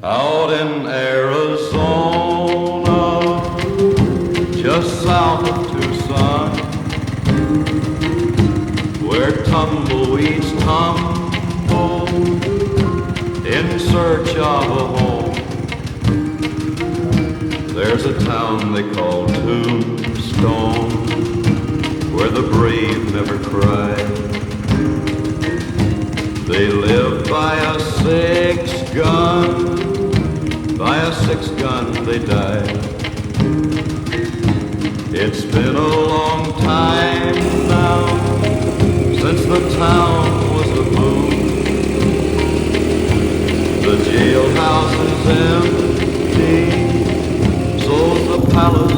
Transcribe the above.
Out in Arizona, just south of Tucson, where tumbleweeds tumble in search of a home. There's a town they call Tombstone, where the brave never cry. They live by a six-gun, by a six-gun they die. It's been a long time now since the town was a boom. The jailhouse is empty, so's the palace